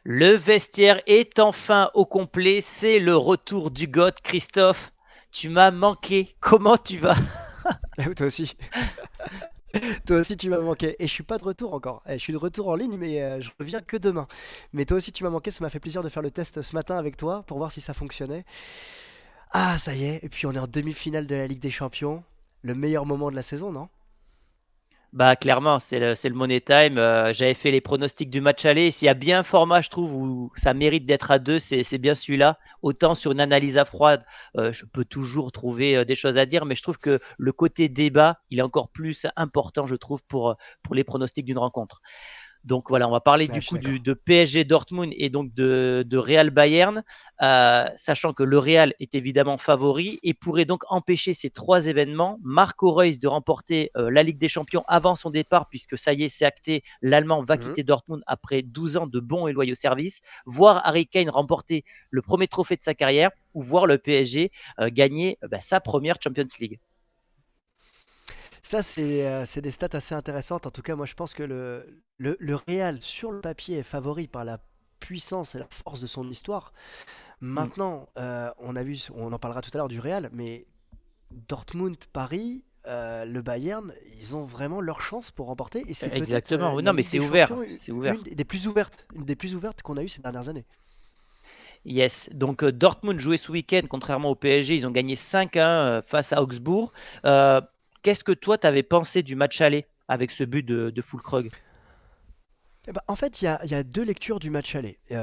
Le vestiaire est enfin au complet, c'est le retour du GOAT. Christophe, tu m'as manqué. Comment tu vas? Toi aussi, toi aussi tu m'as manqué. Et je suis pas de retour encore. Je suis de retour en ligne, mais je reviens que demain. Mais toi aussi tu m'as manqué, ça m'a fait plaisir de faire le test ce matin avec toi pour voir si ça fonctionnait. Ah, ça y est, et puis on est en demi-finale de la Ligue des Champions. Le meilleur moment de la saison, non? Bah clairement, c'est le money time. J'avais fait les pronostics du match aller. S'il y a bien un format, je trouve, où ça mérite d'être à deux, c'est bien celui-là. Autant sur une analyse à froide, je peux toujours trouver des choses à dire, mais je trouve que le côté débat, il est encore plus important, je trouve, pour les pronostics d'une rencontre. Donc voilà, on va parler Ouais, du je suis coup d'accord. de PSG Dortmund et donc de Real Bayern, sachant que le Real est évidemment favori et pourrait donc empêcher ces trois événements. Marco Reus de remporter la Ligue des Champions avant son départ, puisque ça y est, c'est acté, l'Allemand va Mhm. quitter Dortmund après 12 ans de bons et loyaux services, voir Harry Kane remporter le premier trophée de sa carrière ou voir le PSG gagner sa première Champions League. Ça, c'est des stats assez intéressantes. En tout cas, moi, je pense que le Real, sur le papier, est favori par la puissance et la force de son histoire. Mm. Maintenant, on a vu, on en parlera tout à l'heure du Real, mais Dortmund, Paris, le Bayern, ils ont vraiment leur chance pour remporter. Et c'est peut-être Exactement. Oui, la non, mais Ligue c'est des ouvert. Champions C'est ouvert. une des plus ouvertes qu'on a eues ces dernières années. Yes, donc Dortmund jouait ce week-end, contrairement au PSG, ils ont gagné 5-1 face à Augsbourg. Euh, Qu'est-ce que toi, tu avais pensé du match aller avec ce but de Füllkrug? Eh ben, en fait, il y a deux lectures du match aller. Il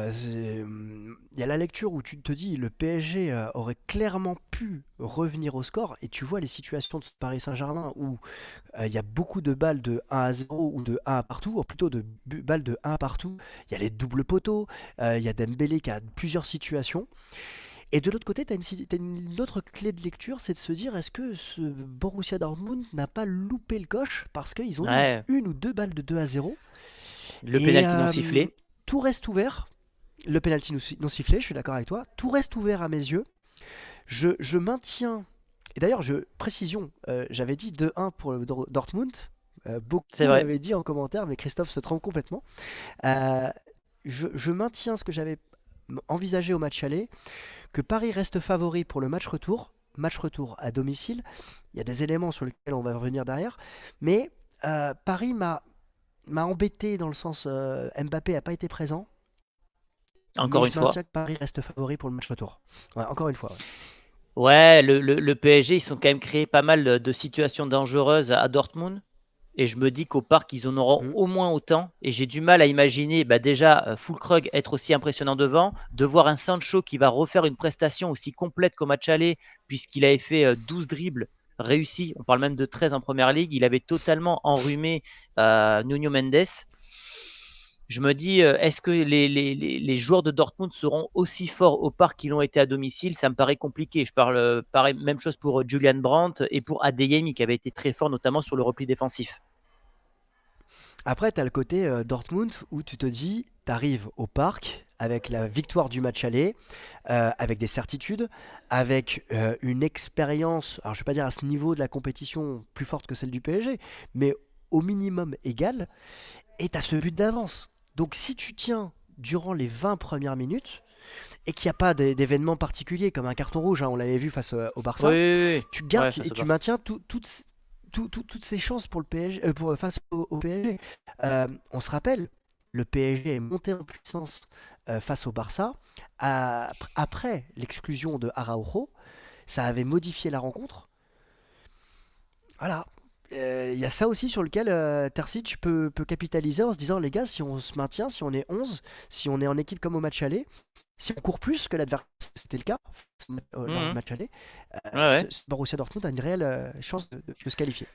y a la lecture où tu te dis le PSG aurait clairement pu revenir au score et tu vois les situations de Paris Saint-Germain où il y a beaucoup de balles de 1-0 ou de 1 partout, ou plutôt de balles de 1 partout. Il y a les doubles poteaux, il y a Dembélé qui a plusieurs situations. Et de l'autre côté, tu as une autre clé de lecture, c'est de se dire est-ce que ce Borussia Dortmund n'a pas loupé le coche parce qu'ils ont eu Ouais, une ou deux balles de 2-0 le et pénalty non sifflé. tout reste ouvert. Le penalty non sifflé, je suis d'accord avec toi. Tout reste ouvert à mes yeux. Je maintiens. Et d'ailleurs, précision, j'avais dit 2-1 pour le Dortmund. C'est Beaucoup vrai. l'avaient dit en commentaire, mais Christophe se trompe complètement. Euh, je maintiens ce que j'avais envisagé au match aller, que Paris reste favori pour le match retour. Match retour à domicile. Il y a des éléments sur lesquels on va revenir derrière. Mais Paris m'a embêté dans le sens Mbappé n'a pas été présent. Mais Encore une je fois. maintiens que Paris reste favori pour le match retour. Ouais, encore une fois. Ouais. Ouais, le PSG, ils sont quand même créé pas mal de situations dangereuses à Dortmund. Et je me dis qu'au parc, ils en auront Mm. au moins autant. Et j'ai du mal à imaginer déjà Füllkrug être aussi impressionnant devant, de voir un Sancho qui va refaire une prestation aussi complète qu'au match aller, puisqu'il avait fait 12 dribbles réussis. On parle même de 13 en première ligue. Il avait totalement enrhumé Nuno Mendes. Je me dis, est-ce que les joueurs de Dortmund seront aussi forts au parc qu'ils l'ont été à domicile? Ça me paraît compliqué. Je parle pareil, même chose pour Julian Brandt et pour Adeyemi qui avait été très fort, notamment sur le repli défensif. Après, tu as le côté Dortmund où tu te dis, tu arrives au parc avec la victoire du match aller, avec des certitudes, avec une expérience, alors je ne vais pas dire à ce niveau de la compétition plus forte que celle du PSG, mais au minimum égale, et tu as ce but d'avance. Donc si tu tiens durant les 20 premières minutes, et qu'il n'y a pas d'événement particulier comme un carton rouge, hein, on l'avait vu face au Oui, Barça, oui, oui. tu Ouais, gardes face et au tu Barça. maintiens toutes ces chances pour le PSG, face au PSG. On se rappelle, le PSG est monté en puissance face au Barça après l'exclusion de Araujo. Ça avait modifié la rencontre. Voilà. Il y a ça aussi sur lequel Terzic peut capitaliser en se disant les gars, si on se maintient, si on est 11, si on est en équipe comme au match aller, si on court plus que l'adversaire, c'était le cas lors du Mhm. match aller, Ouais, ouais. ce Borussia Dortmund a une réelle chance de se qualifier.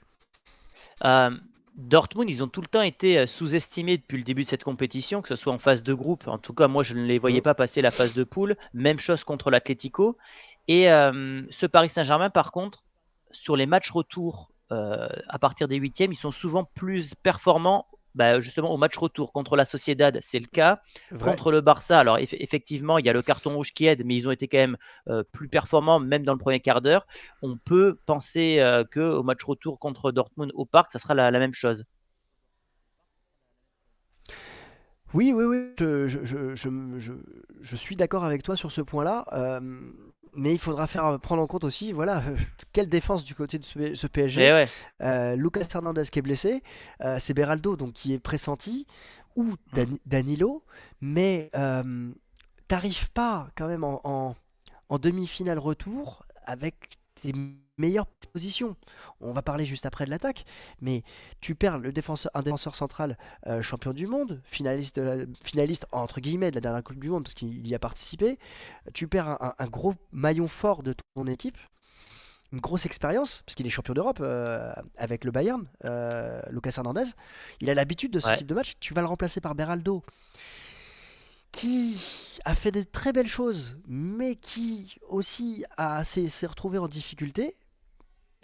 Euh, Dortmund, ils ont tout le temps été sous-estimés depuis le début de cette compétition, que ce soit en phase de groupe. En tout cas, moi, je ne les voyais Mm. pas passer la phase de poule. Même chose contre l'Atlético. Et ce Paris Saint-Germain, par contre, sur les matchs retour à partir des huitièmes, ils sont souvent plus performants. Justement, au match retour contre la Sociedad, c'est le cas. Vrai. Contre le Barça, alors effectivement, il y a le carton rouge qui aide, mais ils ont été quand même plus performants, même dans le premier quart d'heure. On peut penser qu'au match retour contre Dortmund au Parc, ça sera la même chose. Oui, oui, oui, je suis d'accord avec toi sur ce point-là. Mais il faudra prendre en compte aussi, voilà, quelle défense du côté de ce Mais PSG. ouais. Lucas Hernandez qui est blessé, c'est Beraldo donc qui est pressenti, ou Mm. Danilo, mais t'arrives pas quand même en demi-finale retour avec tes meilleures positions. On va parler juste après de l'attaque, mais tu perds un défenseur central champion du monde, finaliste entre guillemets de la dernière Coupe du Monde parce qu'il y a participé. Tu perds un gros maillon fort de ton équipe, une grosse expérience, parce qu'il est champion d'Europe avec le Bayern, Lucas Hernandez. Il a l'habitude de ce Ouais. type de match. Tu vas le remplacer par Beraldo, qui a fait des très belles choses, mais qui aussi s'est retrouvé en difficulté.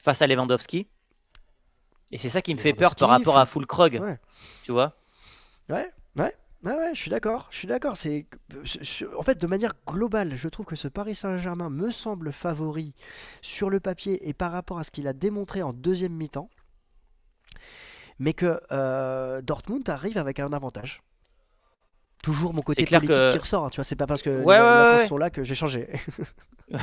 Face à Lewandowski. Et c'est ça qui me fait peur par Lewandowski, rapport à Fulkrug, ouais, tu vois. ouais, ouais. Ouais, ouais, je suis d'accord, je suis d'accord. En fait, de manière globale, je trouve que ce Paris Saint-Germain me semble favori sur le papier et par rapport à ce qu'il a démontré en deuxième mi-temps, mais que Dortmund arrive avec un avantage. Toujours mon C'est côté clair politique qui que. ressort, hein, tu vois, c'est pas parce que Ouais, les vacances ouais, sont là que j'ai changé. ouais.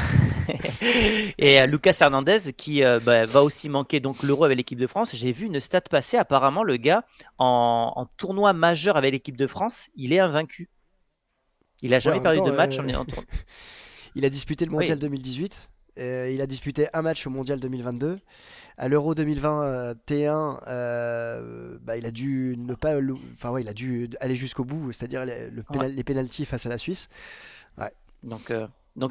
Et Lucas Hernandez qui bah, va aussi manquer donc l'Euro avec l'équipe de France. J'ai vu une stat passer. Apparemment, le gars en tournoi majeur avec l'équipe de France, il est invaincu. Il a Ouais, en jamais même perdu temps, de match en tournoi. il a disputé le Oui, mondial 2018, il a disputé un match au mondial 2022. À l'Euro 2021, bah, il a dû ne pas, enfin ouais, il a dû aller jusqu'au bout, c'est-à-dire ouais. les pénalties face à la Suisse. Ouais, Donc,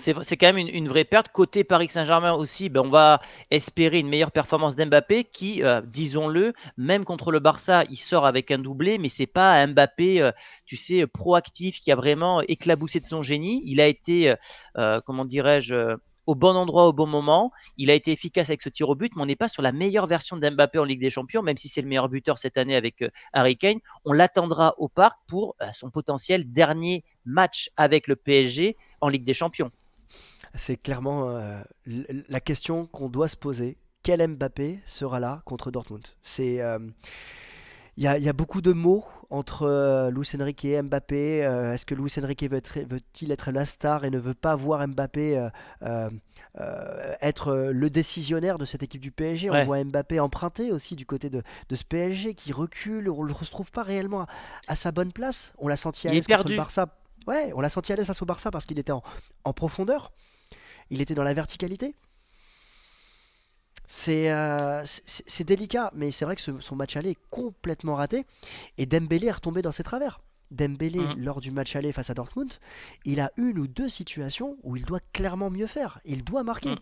c'est quand même une vraie perte. Côté Paris Saint-Germain aussi, ben, on va espérer une meilleure performance d'Mbappé qui, disons-le, même contre le Barça, il sort avec un doublé, mais c'est pas un Mbappé, tu sais, proactif qui a vraiment éclaboussé de son génie. Il a été, comment dirais-je, au bon endroit au bon moment. Il a été efficace avec ce tir au but, mais on n'est pas sur la meilleure version d'Mbappé en Ligue des Champions, même si c'est le meilleur buteur cette année avec Harry Kane. On l'attendra au parc pour son potentiel dernier match avec le PSG en Ligue des Champions. c'est clairement la question qu'on doit se poser. Quel Mbappé sera là contre Dortmund? Il y a beaucoup de mots entre Luis Enrique et Mbappé. Est-ce que Luis Enrique veut-il être la star et ne veut pas voir Mbappé euh, être le décisionnaire de cette équipe du PSG? On Ouais, voit Mbappé emprunter aussi du côté de ce PSG qui recule. On ne le retrouve pas réellement à sa bonne place. On l'a senti à il est l'aise contre le perdu. Barça. Ouais, on l'a senti à l'aise face au Barça parce qu'il était en profondeur. Il était dans la verticalité. C'est délicat, mais c'est vrai que son match aller est complètement raté. Et Dembélé est retombé dans ses travers. Dembélé, Mm, lors du match aller face à Dortmund, il a une ou deux situations où il doit clairement mieux faire. Il doit mm. marquer.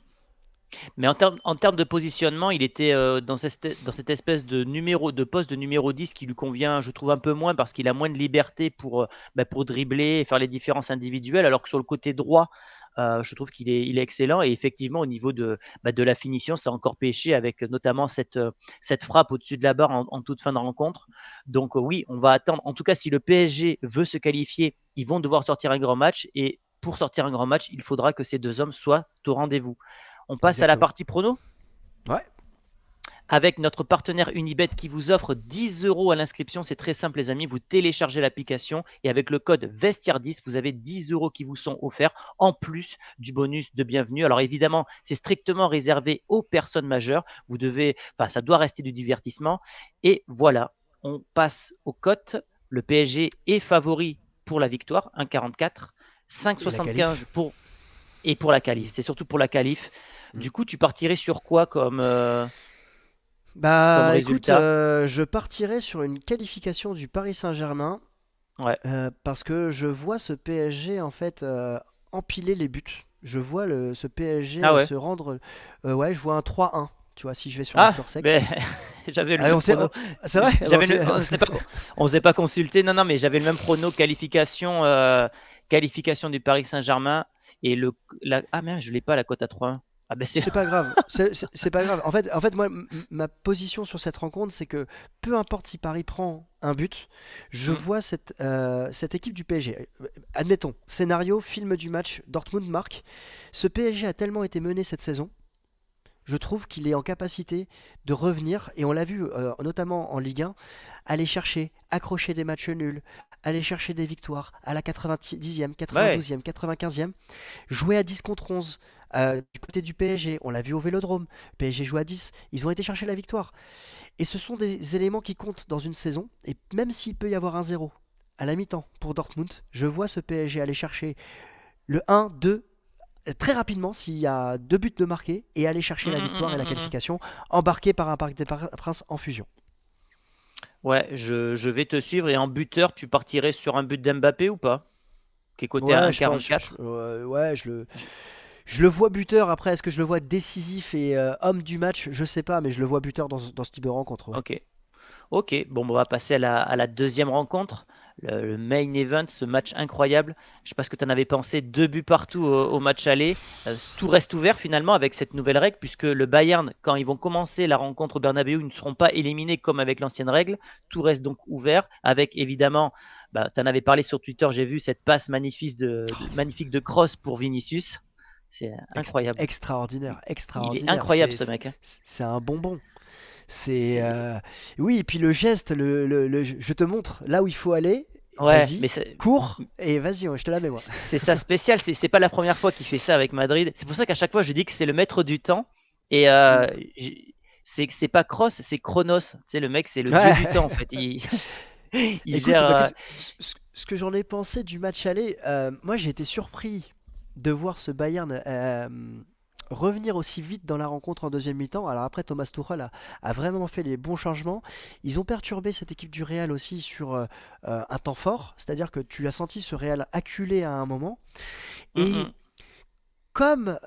Mais en termes de positionnement, il était dans cette espèce de poste de numéro 10 qui lui convient, je trouve, un peu moins parce qu'il a moins de liberté pour dribbler et faire les différences individuelles, alors que sur le côté droit, je trouve qu'il est excellent. Et effectivement, au niveau de la finition, c'est encore pêché avec notamment cette frappe au-dessus de la barre en toute fin de rencontre. Donc oui, on va attendre. En tout cas, si le PSG veut se qualifier, ils vont devoir sortir un grand match. Et pour sortir un grand match, il faudra que ces deux hommes soient au rendez-vous. On passe à la Exactement. partie prono Ouais. avec notre partenaire Unibet qui vous offre 10 euros à l'inscription. C'est très simple, les amis. Vous téléchargez l'application et avec le code Vestiaire10, vous avez 10 euros qui vous sont offerts en plus du bonus de bienvenue. Alors évidemment, c'est strictement réservé aux personnes majeures. Ça doit rester du divertissement. Et voilà, on passe aux cotes. Le PSG est favori pour la victoire, 1,44. Et la 5,75 qualif. pour la Mm. qualif. C'est surtout pour la qualif. Mm. Du coup, tu partirais sur quoi comme Bah écoute, résultat? je partirai sur une qualification du Paris Saint-Germain Ouais. parce que je vois ce PSG en fait empiler les buts. Je vois ce PSG Ah ouais. se rendre. Ouais, je vois un 3-1. Tu vois, si je vais sur un Ah, score sec. ben, j'avais le Ah, même prono. c'est vrai? Bon, J'avais on s'est pas consulté. Non, non, mais j'avais le même prono qualification du Paris Saint-Germain et ah merde, je l'ai pas la cote à 3-1. Ah ben c'est c'est pas grave. C'est pas grave. En fait, moi, ma position sur cette rencontre, c'est que peu importe si Paris prend un but, je Hmm. vois cette équipe du PSG. Admettons, scénario, film du match, Dortmund marque. Ce PSG a tellement été mené cette saison. je trouve qu'il est en capacité de revenir, et on l'a vu notamment en Ligue 1, aller chercher, accrocher des matchs nuls, aller chercher des victoires à la 90e, Ouais. 92e, 95e, jouer à 10 contre 11. Du côté du PSG, on l'a vu au Vélodrome, PSG joue à 10, ils ont été chercher la victoire. Et ce sont des éléments qui comptent dans une saison, et même s'il peut y avoir un 0 à la mi-temps pour Dortmund, je vois ce PSG aller chercher le 1-2 très rapidement s'il y a deux buts de marqués et aller chercher la victoire et la Mm. qualification embarqué par un Parc des Princes en fusion. Ouais, je vais te suivre. Et en buteur, tu partirais sur un but d'Mbappé ou pas? Qui est coté à Ouais, je pense, 1,44. ouais, je le vois buteur. Après, est-ce que je le vois décisif et homme du match? Je sais pas, mais je le vois buteur dans ce type de rencontre. Ouais. Ok. Ok, bon, on va passer à la deuxième rencontre, le main event, ce match incroyable. Je sais pas ce que tu en avais pensé, deux buts partout au match aller. Tout reste ouvert finalement avec cette nouvelle règle, puisque le Bayern, quand ils vont commencer la rencontre au Bernabeu, ils ne seront pas éliminés comme avec l'ancienne règle. Tout reste donc ouvert, avec évidemment, bah, tu en avais parlé sur Twitter, j'ai vu cette passe magnifique de cross pour Vinicius. C'est incroyable. Extraordinaire, Il est extraordinaire. incroyable ce mec, hein. C'est un bonbon. C'est C'est oui, et puis le geste, je te montre là où il faut aller. ouais, Vas-y, mais cours et vas-y, ouais, je te la mets moi. c'est ça spécial, c'est pas la première fois qu'il fait ça avec Madrid. C'est pour ça qu'à chaque fois je dis que c'est le maître du temps. Et C'est c'est pas Kroos, c'est Chronos. Tu sais, le mec, c'est le dieu du temps en ouais. fait. Il Écoute, gère. bah, ce que j'en ai pensé du match aller, moi j'ai été surpris de voir ce Bayern revenir aussi vite dans la rencontre en deuxième mi-temps. Alors après, Thomas Tuchel a vraiment fait les bons changements. Ils ont perturbé cette équipe du Real aussi sur un temps fort, c'est-à-dire que tu as senti ce Real acculé à un moment. Mm, Et mm. comme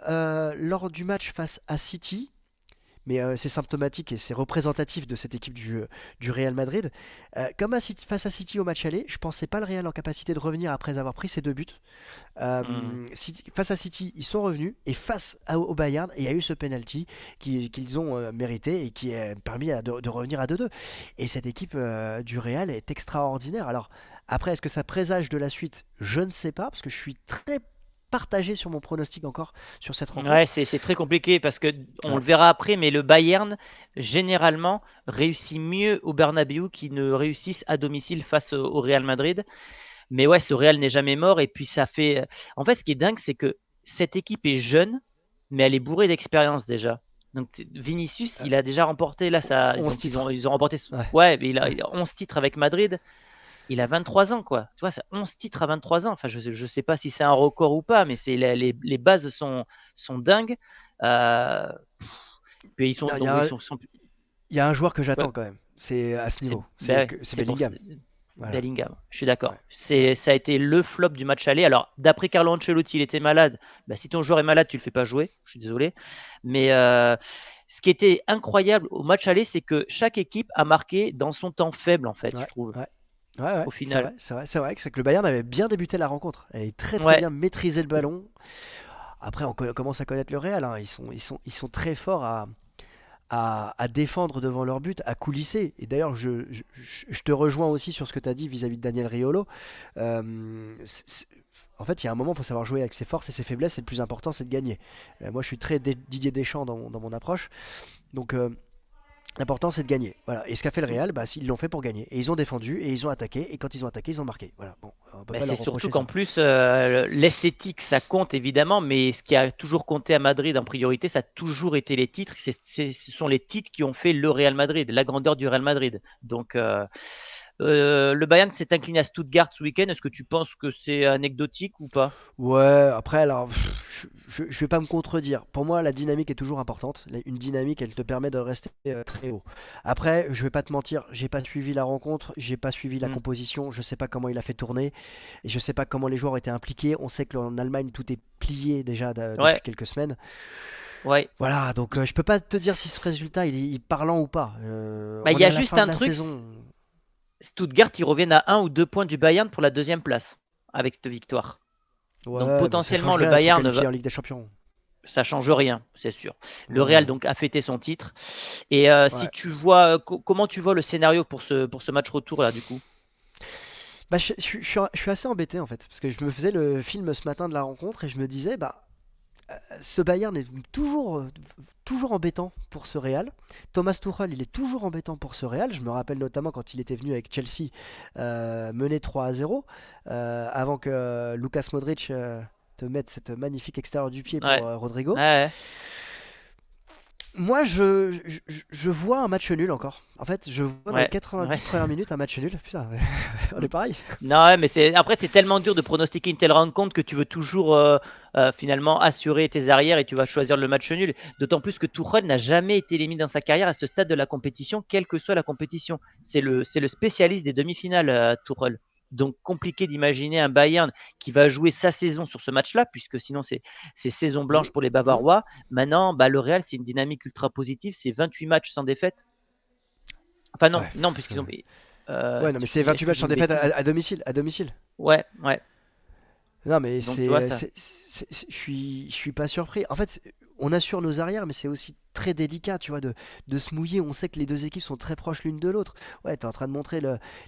lors du match face à City, mais c'est symptomatique et c'est représentatif de cette équipe du Real Madrid. Comme face à City au match aller, je pensais pas le Real en capacité de revenir après avoir pris ces deux buts. Mm. Face à City, ils sont revenus et au Bayern, il y a eu ce penalty qu'ils ont mérité et qui a permis de revenir à 2-2. Et cette équipe du Real est extraordinaire. Alors après, est-ce que ça présage de la suite? Je ne sais pas parce que je suis très partagé sur mon pronostic encore sur cette Ouais, rencontre. c'est très compliqué parce que on Ouais. le verra après, mais le Bayern généralement réussit mieux au Bernabeu qu'ils ne réussissent à domicile face au Real Madrid. Mais ouais, ce Real n'est jamais mort. Et puis ça fait. En fait, ce qui est dingue, c'est que cette équipe est jeune, mais elle est bourrée d'expérience déjà. Donc Vinicius, Euh, il a déjà remporté là ça. 11 titres. Ils ont remporté. Ouais. Ouais, mais il a 11 titres avec Madrid. Il a 23 ans, quoi. Tu vois, c'est 11 titres à 23 ans. Enfin, je sais pas si c'est un record ou pas, mais les bases sont dingues. Euh, puis ils sont Non, donc ils sont il y a un joueur que ouais, j'attends quand même. C'est à ce c'est niveau. ben, C'est c'est pour Bellingham. Voilà. Bellingham. Je suis Ouais. d'accord. Ouais. Ça a été le flop du match aller. Alors, d'après Carlo Ancelotti, il était malade. Bah, si ton joueur est malade, tu le fais pas jouer. Je suis désolé. Mais ce qui était incroyable au match aller, c'est que chaque équipe a marqué dans son temps faible, en fait, je Ouais. trouve, Ouais. Ouais, ouais, au final. c'est vrai que le Bayern avait bien débuté la rencontre. Elle avait très Ouais. bien maîtrisé le ballon. Après, commence à connaître le Real, hein. Ils sont très forts à défendre devant leur but, à coulisser. Et d'ailleurs, je te rejoins aussi sur ce que tu as dit vis-à-vis de Daniel Riolo. En fait, il y a un moment, il faut savoir jouer avec ses forces et ses faiblesses, et le plus important, c'est de gagner. Moi, je suis très Didier Deschamps dans mon approche. Donc, l'important, c'est de gagner. Voilà. Et ce qu'a fait le Real, bah, ils l'ont fait pour gagner. Et ils ont défendu, et ils ont attaqué, et quand ils ont attaqué, ils ont marqué. Voilà. Bon, on peut Bah, pas c'est leur surtout reprocher qu'en ça. plus, l'esthétique, ça compte évidemment, mais ce qui a toujours compté à Madrid en priorité, ça a toujours été les titres. Ce sont les titres qui ont fait le Real Madrid, la grandeur du Real Madrid. Donc, le Bayern s'est incliné à Stuttgart ce week-end. Est-ce que tu penses que c'est anecdotique ou pas? Ouais, après, alors, je vais pas me contredire. Pour moi, la dynamique est toujours importante. Une dynamique, elle te permet de rester très haut. Après, je vais pas te mentir, j'ai pas suivi la rencontre, j'ai pas suivi la Hmm. composition, je sais pas comment il a fait tourner, et je sais pas comment les joueurs étaient impliqués. On sait qu'en Allemagne, tout est plié déjà depuis Ouais, quelques semaines. ouais. Voilà, donc Il je peux pas te dire si ce résultat il est parlant ou pas. bah, il On y est a à la juste fin de un la truc, saison. Stuttgart, ils reviennent à 1 ou 2 points du Bayern pour la deuxième place avec cette victoire. Donc Ouais, mais ça change potentiellement, le rien, ils sont Bayern qualifiés en Ligue des Champions. ça change rien, c'est sûr. Le Real Ouais, donc a fêté son titre. Et si ouais. tu vois, comment tu vois le scénario pour ce match retour là du coup? Bah, je suis assez embêté en fait, parce que je me faisais le film ce matin de la rencontre et je me disais, bah, Ce Bayern est toujours embêtant pour ce Real. Thomas Tuchel, il est toujours embêtant pour ce Real. Je me rappelle notamment quand il était venu avec Chelsea mené 3-0 avant que Lucas Modric te mette cette magnifique extérieur du pied Ouais. pour Rodrigo. Ouais. Moi, je vois un match nul encore. En fait, je vois dans les Ouais. Ouais. 90 premières minutes un match nul. Putain, on est pareil. Non, ouais, mais après c'est tellement dur de pronostiquer une telle rencontre que tu veux toujours finalement assurer tes arrières et tu vas choisir le match nul. D'autant plus que Tuchel n'a jamais été éliminé dans sa carrière à ce stade de la compétition, quelle que soit la compétition. C'est le spécialiste des demi-finales, Tuchel. Donc compliqué d'imaginer un Bayern qui va jouer sa saison sur ce match-là, puisque sinon c'est saison Mmh, blanche pour les mmh. Bavarois. Maintenant, bah, le Real, c'est une dynamique ultra positive, c'est 28 matchs sans défaite. Enfin non, Ouais, non, puisqu'ils ont... ouais, non, mais c'est 28 Est-ce que matchs je dis sans une défaite bêtise? à domicile, à domicile. Ouais, ouais. Non, mais Donc tu vois c'est, ça. je suis pas surpris. En fait, on assure nos arrières, mais c'est aussi très délicat, tu vois, de se mouiller. On sait que les deux équipes sont très proches l'une de l'autre. Ouais, t'es en train de montrer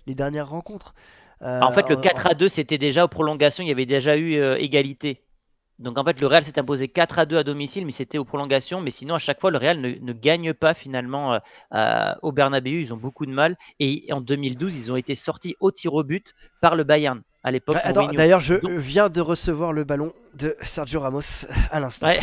les dernières rencontres. En fait, le Euh, en- 4-2, c'était déjà aux prolongations, il y avait déjà eu égalité. Donc en fait, le Real s'est imposé 4-2 à domicile, mais c'était aux prolongations. Mais sinon, à chaque fois, le Real ne gagne pas finalement au Bernabéu. Ils ont beaucoup de mal. Et en 2012, ils ont été sortis au tir au but par le Bayern, à l'époque Attends, Mourinho. d'ailleurs, je Donc, viens de recevoir le ballon de Sergio Ramos à l'instant. ouais,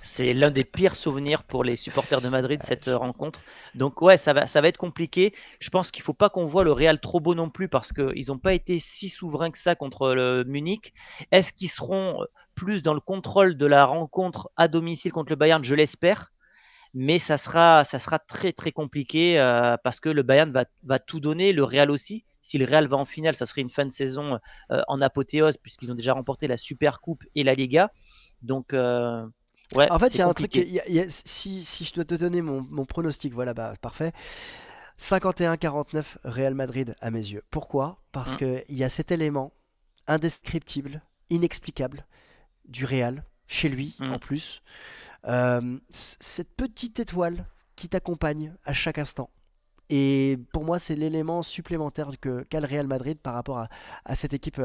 c'est l'un des pires souvenirs pour les supporters de Madrid, cette rencontre. Donc ouais, ça va être compliqué. Je pense qu'il ne faut pas qu'on voit le Real trop beau non plus parce qu'ils n'ont pas été si souverains que ça contre le Munich. Est-ce qu'ils seront plus dans le contrôle de la rencontre à domicile contre le Bayern? Je l'espère. Mais ça sera très très compliqué parce que le Bayern va tout donner, le Real aussi. Si le Real va en finale, ça serait une fin de saison en apothéose puisqu'ils ont déjà remporté la Super Coupe et la Liga. Donc, ouais, En fait, c'est il y a un truc, compliqué. si je dois te donner mon pronostic, voilà, bah parfait. 51-49 Real Madrid à mes yeux. Pourquoi? Parce Mm, qu'il y a cet élément indescriptible, inexplicable du Real, chez lui en mm. plus. Cette petite étoile qui t'accompagne à chaque instant. Et pour moi, c'est l'élément supplémentaire qu'a le Real Madrid par rapport à cette équipe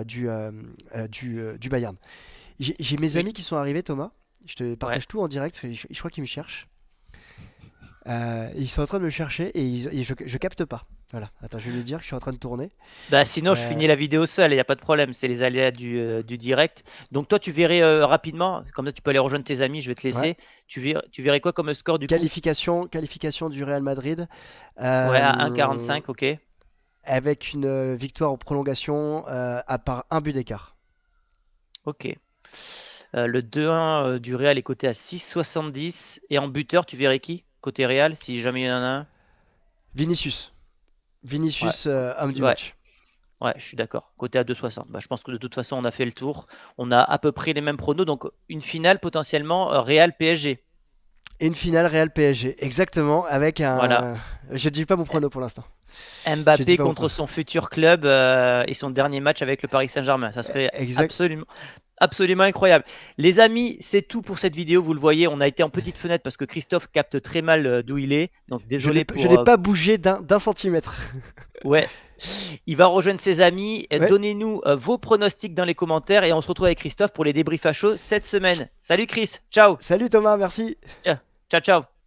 du Bayern. J'ai mes Et- amis qui sont arrivés, Thomas. Je te ouais. partage tout en direct, parce que je crois qu'ils me cherchent. Ils sont en train de me chercher et je capte pas. Voilà, attends, je vais lui dire que je suis en train de tourner. Bah, sinon, je Euh, finis la vidéo seul, il n'y a pas de problème. C'est les aléas du direct. Donc, toi, tu verrais rapidement, comme ça, tu peux aller rejoindre tes amis. Je vais te ouais. laisser. Tu verrais quoi comme score du coup? Qualification du Real Madrid Ouais, à euh, 1,45, ok. avec une victoire aux prolongations à part un but d'écart. Ok. Le 2-1 du Real est coté à 6,70. Et en buteur, tu verrais qui? Côté Real, si jamais il y en a un. Vinicius. Ouais, Vinicius, homme du ouais, match. ouais, je suis d'accord. Côté à 2,60. Bah, je pense que de toute façon, on a fait le tour. On a à peu près les mêmes pronos. Donc, une finale potentiellement Real PSG. Et une finale Real PSG. Exactement, avec Voilà. un. Je dis pas mon prono pour l'instant. Je dis Mbappé pas mon contre prono. son futur club et son dernier match avec le Paris Saint-Germain. Ça serait Exact. absolument, absolument incroyable. Les amis, c'est tout pour cette vidéo. Vous le voyez, on a été en petite fenêtre parce que Christophe capte très mal d'où il est. Donc désolé Je pour. n'ai pas bougé d'un centimètre. Ouais, il va rejoindre ses amis. Ouais. Donnez-nous vos pronostics dans les commentaires et on se retrouve avec Christophe pour les débriefs à chaud cette semaine. Salut Chris, ciao, Salut Thomas, merci. ciao, ciao, ciao.